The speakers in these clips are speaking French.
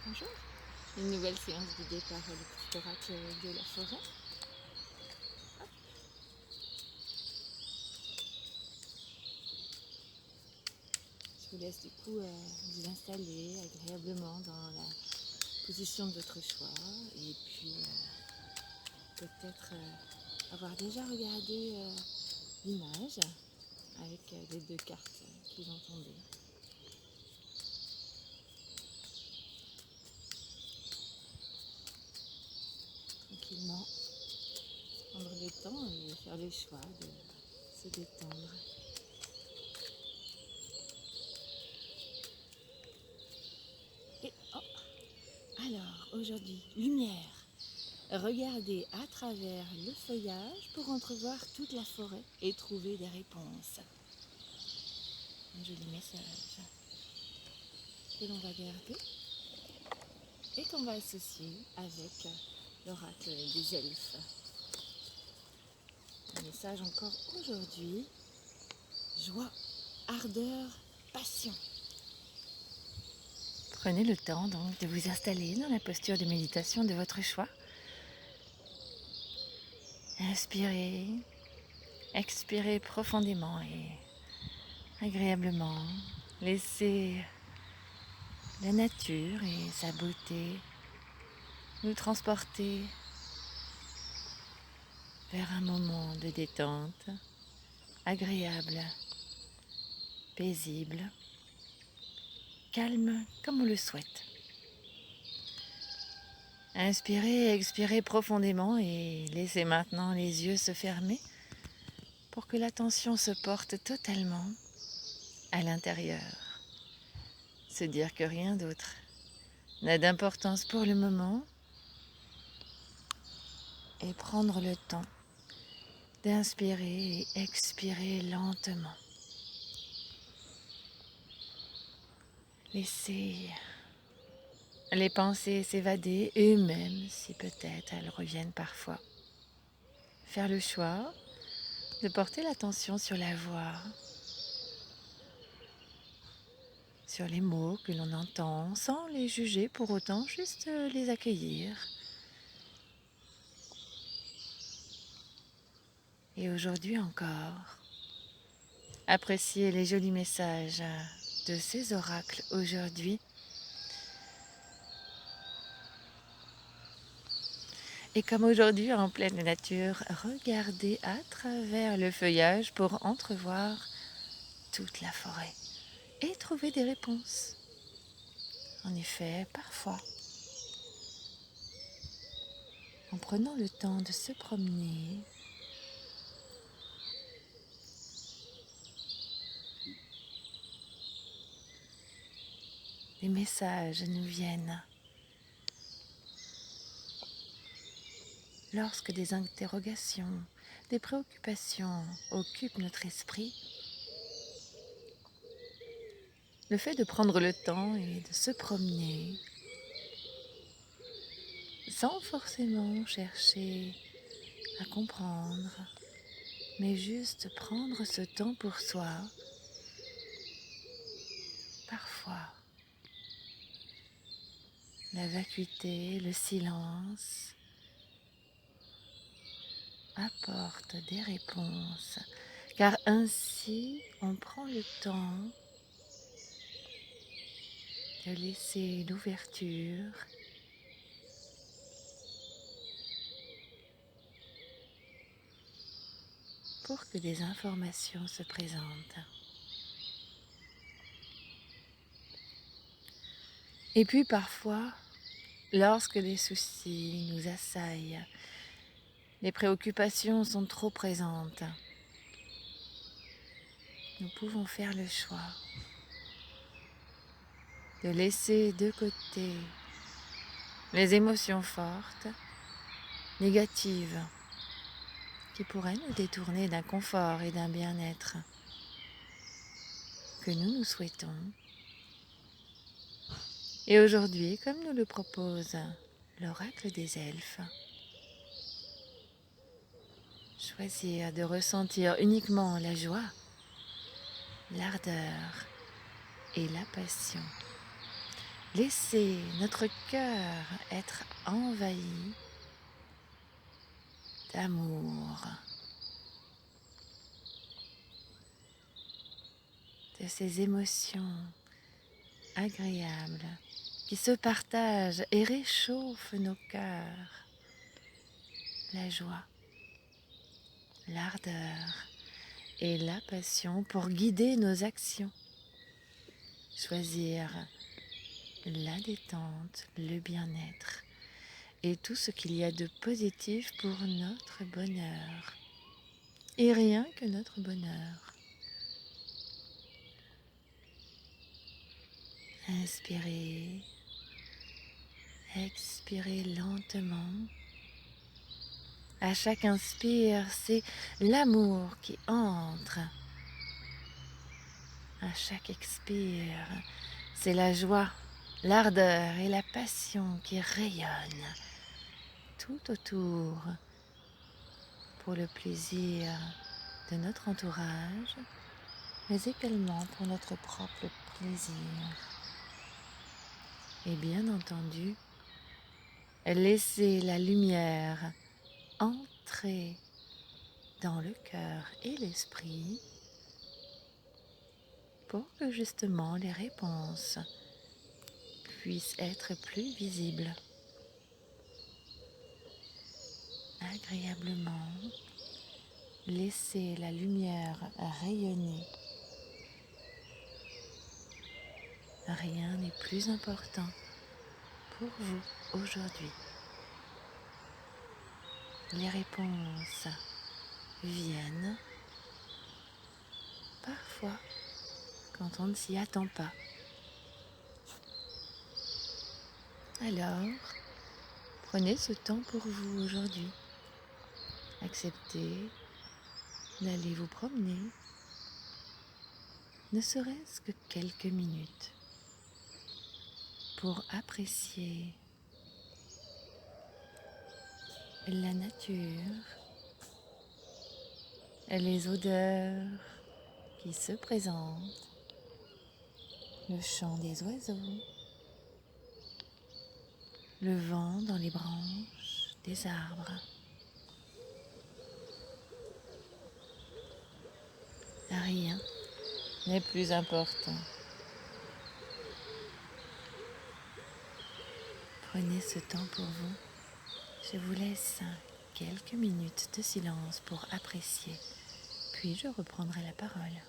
Bonjour, une nouvelle séance guidée par le petit oracle de la forêt. Je vous laisse du coup vous installer agréablement dans la position de votre choix et puis peut-être avoir déjà regardé l'image avec les deux cartes qui vont tomber. Tranquillement prendre le temps et faire le choix de se détendre. Et oh, alors aujourd'hui, lumière. Regardez à travers le feuillage pour entrevoir toute la forêt et trouver des réponses. Un joli message que l'on va garder et qu'on va associer avec l'oracle des elfes. Un message encore aujourd'hui, joie, ardeur, passion. Prenez le temps donc de vous installer dans la posture de méditation de votre choix. Inspirez, expirez profondément et agréablement. Laissez la nature et sa beauté nous transporter vers un moment de détente agréable, paisible, calme comme on le souhaite. Inspirez et expirez profondément et laissez maintenant les yeux se fermer pour que l'attention se porte totalement à l'intérieur. Se dire que rien d'autre n'a d'importance pour le moment et prendre le temps d'inspirer et expirer lentement. Laissez les pensées s'évader eux-mêmes si peut-être elles reviennent parfois. Faire le choix de porter l'attention sur la voix, sur les mots que l'on entend, sans les juger pour autant, juste les accueillir. Et aujourd'hui encore, appréciez les jolis messages de ces oracles aujourd'hui. Et comme aujourd'hui en pleine nature, regardez à travers le feuillage pour entrevoir toute la forêt et trouver des réponses. En effet, parfois, en prenant le temps de se promener, des messages nous viennent. Lorsque des interrogations, des préoccupations occupent notre esprit, le fait de prendre le temps et de se promener, sans forcément chercher à comprendre, mais juste prendre ce temps pour soi, parfois, la vacuité, le silence apportent des réponses, car ainsi on prend le temps de laisser l'ouverture pour que des informations se présentent. Et puis parfois, lorsque les soucis nous assaillent, les préoccupations sont trop présentes, nous pouvons faire le choix de laisser de côté les émotions fortes, négatives, qui pourraient nous détourner d'un confort et d'un bien-être que nous souhaitons. Et aujourd'hui, comme nous le propose l'oracle des elfes, choisir de ressentir uniquement la joie, l'ardeur et la passion Laissez notre cœur être envahi d'amour, de ces émotions agréables qui se partagent et réchauffent nos cœurs. La joie, l'ardeur et la passion pour guider nos actions. Choisir la détente, le bien-être et tout ce qu'il y a de positif pour notre bonheur. Et rien que notre bonheur. Inspirez, expirez lentement. À chaque inspire, c'est l'amour qui entre. À chaque expire, c'est la joie, l'ardeur et la passion qui rayonnent tout autour pour le plaisir de notre entourage, mais également pour notre propre plaisir. Et bien entendu, laissez la lumière entrer dans le cœur et l'esprit pour que justement les réponses puissent être plus visibles. Agréablement, laissez la lumière rayonner. Rien n'est plus important pour vous aujourd'hui. Les réponses viennent parfois quand on ne s'y attend pas. Alors, prenez ce temps pour vous aujourd'hui. Acceptez d'aller vous promener, ne serait-ce que quelques minutes, pour apprécier la nature, les odeurs qui se présentent, le chant des oiseaux, le vent dans les branches des arbres. Rien n'est plus important. Prenez ce temps pour vous. Je vous laisse quelques minutes de silence pour apprécier, puis je reprendrai la parole.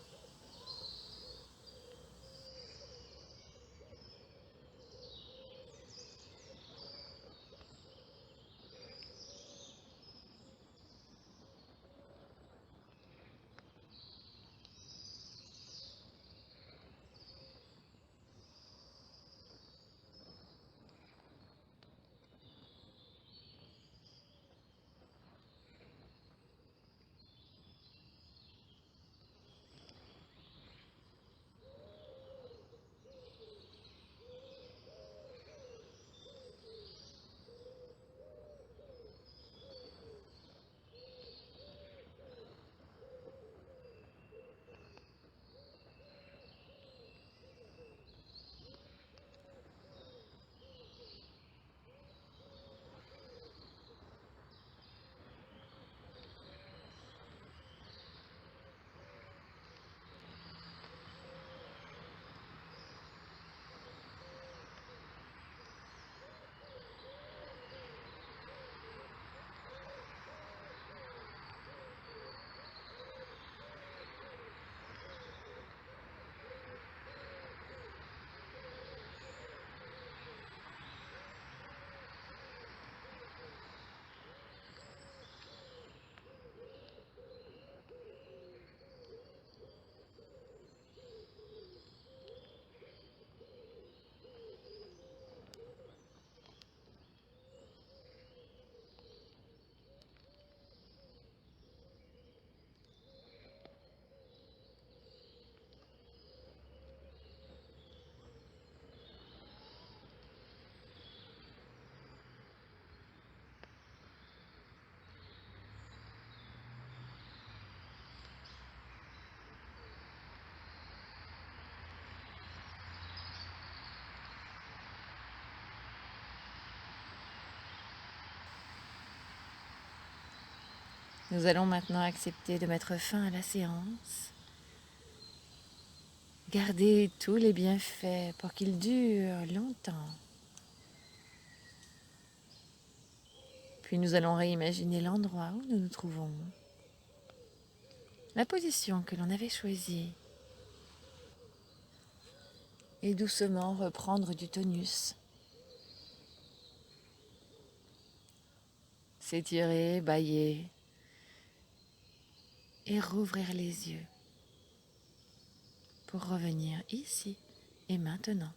Nous allons maintenant accepter de mettre fin à la séance. Garder tous les bienfaits pour qu'ils durent longtemps. Puis nous allons réimaginer l'endroit où nous nous trouvons, la position que l'on avait choisie, et doucement reprendre du tonus. S'étirer, bâiller et rouvrir les yeux pour revenir ici et maintenant.